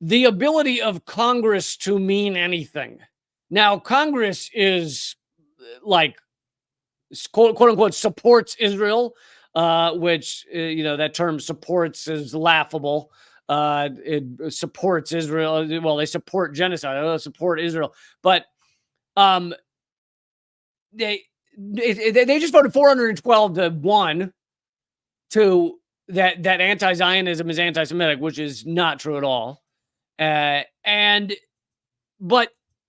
the ability of Congress to mean anything. Now, Congress is like quote unquote supports Israel, which that term supports is laughable. It supports Israel. Well, they support genocide. They support Israel, but they just voted 412 to 1 to that anti-Zionism is anti-Semitic, which is not true at all. But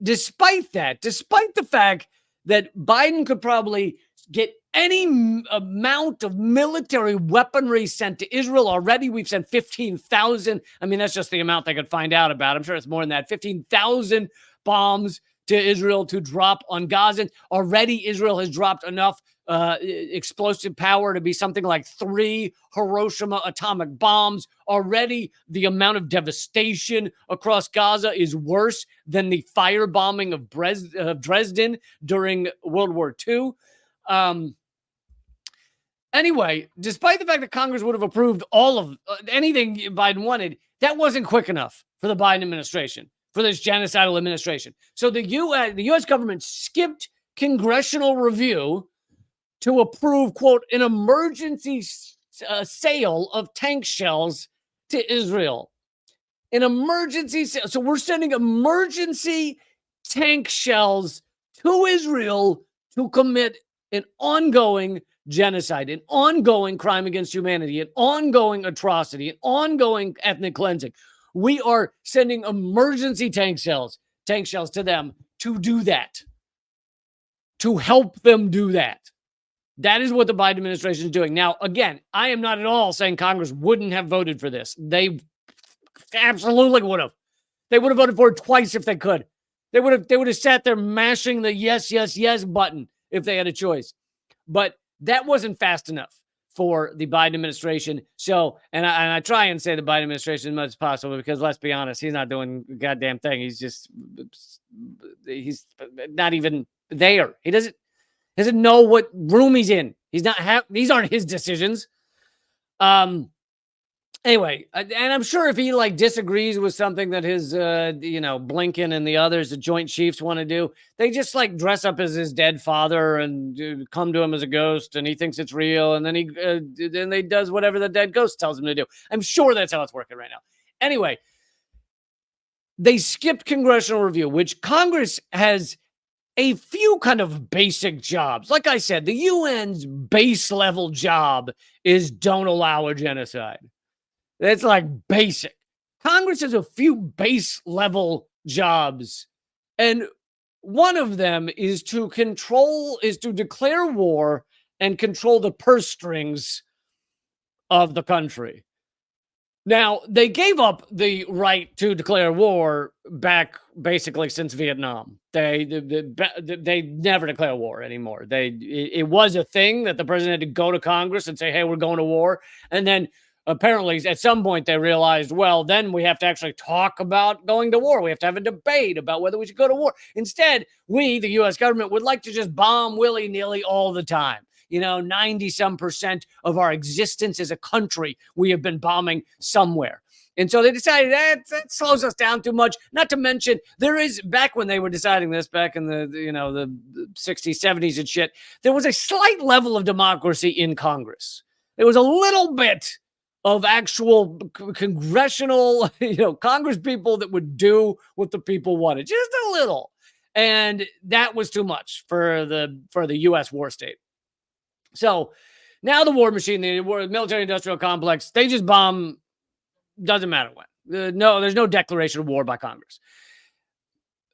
despite the fact that Biden could probably get any amount of military weaponry sent to Israel already, we've sent 15,000. I mean, that's just the amount they could find out about. I'm sure it's more than that. 15,000 bombs to Israel to drop on Gaza. Already, Israel has dropped enough explosive power to be something like 3 Hiroshima atomic bombs. Already, the amount of devastation across Gaza is worse than the firebombing of Dresden during World War II. Anyway, despite the fact that Congress would have approved all of anything Biden wanted, that wasn't quick enough for the Biden administration, for this genocidal administration. So the U.S. government skipped congressional review to approve, quote, an emergency sale of tank shells to Israel. An emergency sale. So we're sending emergency tank shells to Israel to commit an ongoing genocide, an ongoing crime against humanity, an ongoing atrocity, an ongoing ethnic cleansing. We are sending emergency tank shells to them to do that, to help them do that. That is what the Biden administration is doing. Now, again, I am not at all saying Congress wouldn't have voted for this. They absolutely would have. They would have voted for it twice if they could. They would have sat there mashing the yes, yes, yes button if they had a choice. But that wasn't fast enough for the Biden administration. So, and I try and say the Biden administration as much as possible, because let's be honest, he's not doing a goddamn thing. He's not even there. He doesn't know what room he's in. These aren't his decisions. Anyway, and I'm sure if he disagrees with something that his, Blinken and the others, the Joint Chiefs, want to do, they just dress up as his dead father and come to him as a ghost, and he thinks it's real, and then he does whatever the dead ghost tells him to do. I'm sure that's how it's working right now. Anyway, they skipped congressional review, which Congress has a few kind of basic jobs. Like I said, the UN's base level job is don't allow a genocide. That's basic. Congress has a few base level jobs. And one of them is to declare war and control the purse strings of the country. Now, they gave up the right to declare war back basically since Vietnam. They never declare war anymore. It was a thing that the president had to go to Congress and say, hey, we're going to war. And then apparently, at some point, they realized, well, then we have to actually talk about going to war. We have to have a debate about whether we should go to war. Instead, we, the U.S. government, would like to just bomb willy-nilly all the time. 90-some% of our existence as a country, we have been bombing somewhere. And so they decided that slows us down too much. Not to mention, there is, back when they were deciding this, back in the 60s, 70s and shit, there was a slight level of democracy in Congress. There was a little bit of actual congressional, Congress people that would do what the people wanted, just a little. And that was too much for the U.S. war state. So now the war machine, the military-industrial complex, they just bomb, doesn't matter when. No, there's no declaration of war by Congress.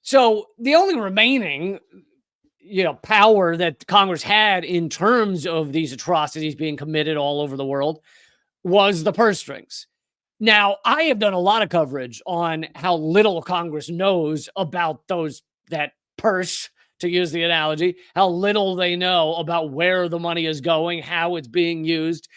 So the only remaining, power that Congress had in terms of these atrocities being committed all over the world was the purse strings. Now, I have done a lot of coverage on how little Congress knows about that purse, to use the analogy, how little they know about where the money is going, how it's being used.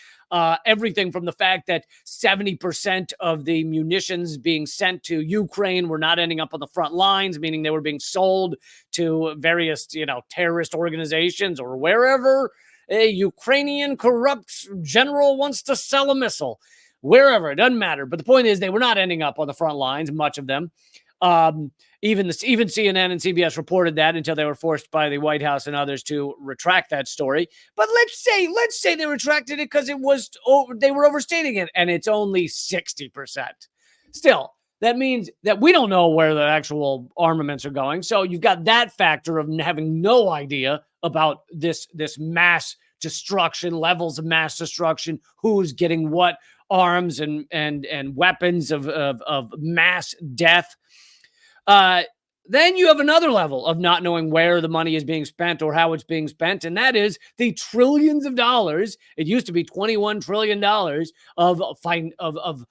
Everything from the fact that 70% of the munitions being sent to Ukraine were not ending up on the front lines, meaning they were being sold to various, terrorist organizations or wherever a Ukrainian corrupt general wants to sell a missile. wherever. It doesn't matter. But the point is, they were not ending up on the front lines, much of them. Even CNN and CBS reported that until they were forced by the White House and others to retract that story. But let's say they retracted it because they were overstating it, and it's only 60%. Still, that means that we don't know where the actual armaments are going. So you've got that factor of having no idea about this mass destruction, levels of mass destruction, who's getting what arms and weapons of mass death. Then you have another level of not knowing where the money is being spent or how it's being spent, and that is the trillions of dollars. It used to be $21 trillion of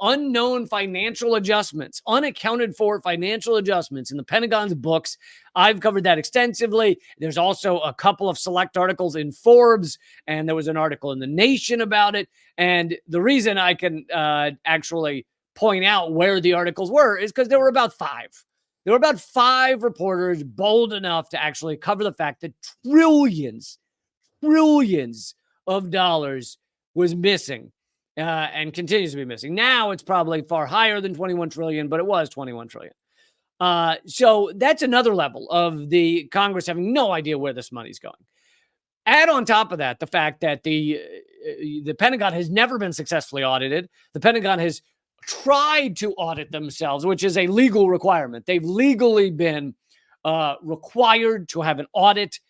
unknown financial adjustments, unaccounted for financial adjustments in the Pentagon's books. I've covered that extensively. There's also a couple of select articles in Forbes, and there was an article in The Nation about it. And the reason I can actually point out where the articles were is because there were about five. There were about five reporters bold enough to actually cover the fact that trillions of dollars was missing and continues to be missing. Now it's probably far higher than 21 trillion, but it was 21 trillion. So that's another level of the Congress having no idea where this money's going. Add on top of that the fact that the Pentagon has never been successfully audited. The Pentagon has tried to audit themselves, which is a legal requirement. They've legally been required to have an audit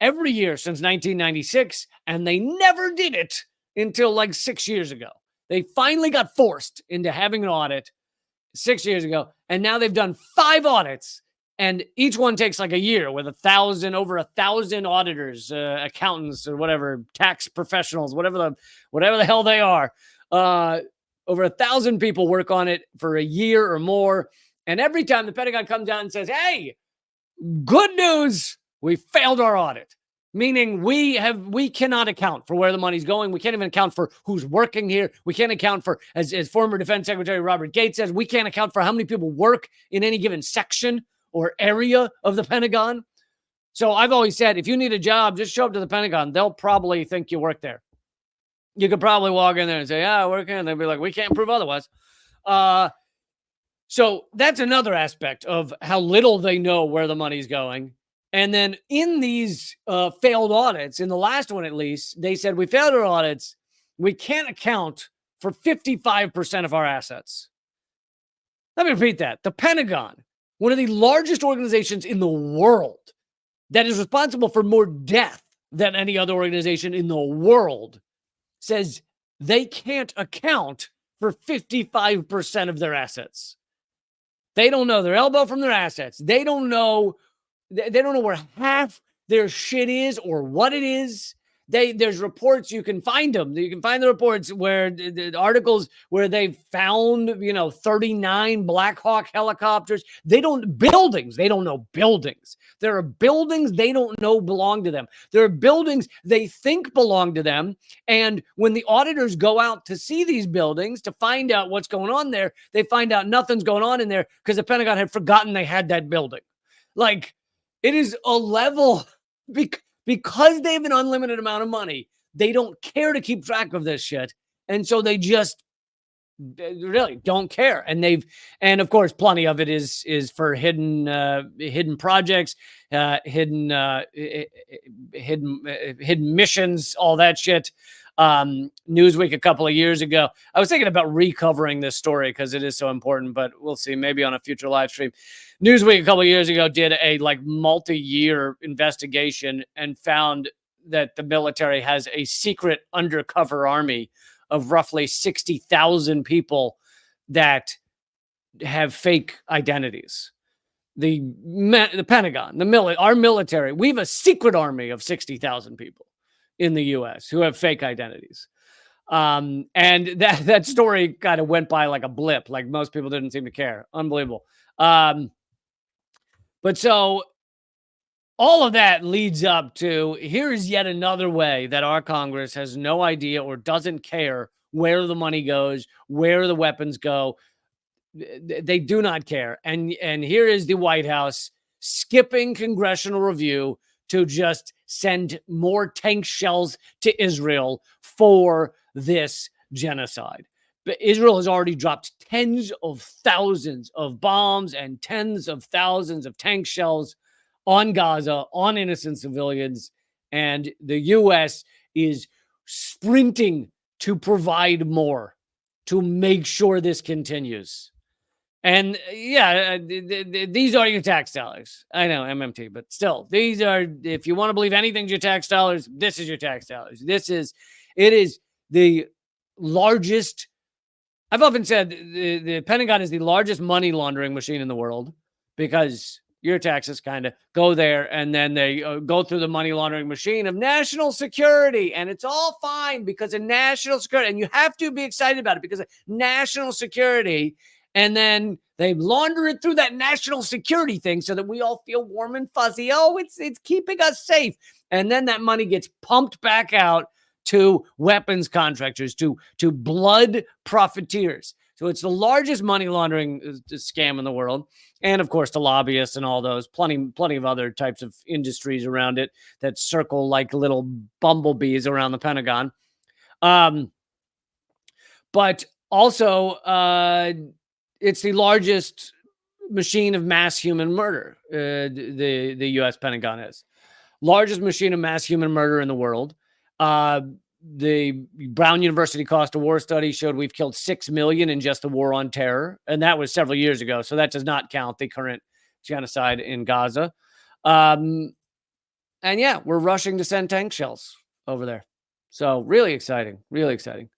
every year since 1996, and they never did it until like 6 years ago. They finally got forced into having an audit 6 years ago, and now they've done 5 audits, and each one takes like a year with over 1,000 auditors, accountants, or whatever, tax professionals, whatever the hell they are. Over 1,000 people work on it for a year or more. And every time the Pentagon comes out and says, hey, good news, we failed our audit. Meaning we cannot account for where the money's going. We can't even account for who's working here. We can't account for, as former Defense Secretary Robert Gates says, we can't account for how many people work in any given section or area of the Pentagon. So I've always said, if you need a job, just show up to the Pentagon. They'll probably think you work there. You could probably walk in there and say, yeah, I work here. And they'll be like, we can't prove otherwise. So that's another aspect of how little they know where the money's going. And then in these failed audits, in the last one at least, they said we failed our audits. We can't account for 55% of our assets. Let me repeat that. The Pentagon, one of the largest organizations in the world that is responsible for more death than any other organization in the world, says they can't account for 55% of their assets. They don't know their elbow from their assets. They don't know where half their shit is or what it is. There's reports, you can find them. You can find the reports where the articles where they found, 39 Black Hawk helicopters. They don't know buildings. There are buildings they don't know belong to them. There are buildings they think belong to them. And when the auditors go out to see these buildings to find out what's going on there, they find out nothing's going on in there because the Pentagon had forgotten they had that building. Like, it is a level because they have an unlimited amount of money, they don't care to keep track of this shit. And so they just really don't care. And of course, plenty of it is for hidden projects, hidden missions, all that shit. Newsweek a couple of years ago, I was thinking about recovering this story because it is so important, but we'll see, maybe on a future live stream. Newsweek a couple of years ago did a multi-year investigation and found that the military has a secret undercover army of roughly 60,000 people that have fake identities. The Pentagon, our military, we have a secret army of 60,000 people in the U.S. who have fake identities. And that story kind of went by like a blip. Like, most people didn't seem to care. Unbelievable. But so all of that leads up to, here's yet another way that our Congress has no idea or doesn't care where the money goes, where the weapons go. They do not care. And here is the White House skipping congressional review to just send more tank shells to Israel for this genocide. But Israel has already dropped tens of thousands of bombs and tens of thousands of tank shells on Gaza, on innocent civilians. And the U.S. is sprinting to provide more to make sure this continues. And yeah, these are your tax dollars. I know, MMT, but still, these are, if you want to believe anything's your tax dollars, this is your tax dollars. It is the largest. I've often said the Pentagon is the largest money laundering machine in the world because your taxes kind of go there and then they go through the money laundering machine of national security. And it's all fine because of national security. And you have to be excited about it because of national security. And then they launder it through that national security thing so that we all feel warm and fuzzy. Oh, it's keeping us safe. And then that money gets pumped back out to weapons contractors, to blood profiteers. So it's the largest money laundering scam in the world. And of course, to lobbyists and all those, plenty of other types of industries around it that circle like little bumblebees around the Pentagon. But also, it's the largest machine of mass human murder. The U.S. Pentagon is largest machine of mass human murder in the world. The Brown University cost of war study showed we've killed 6 million in just the war on terror. And that was several years ago. So that does not count the current genocide in Gaza. And yeah, we're rushing to send tank shells over there. So really exciting, really exciting.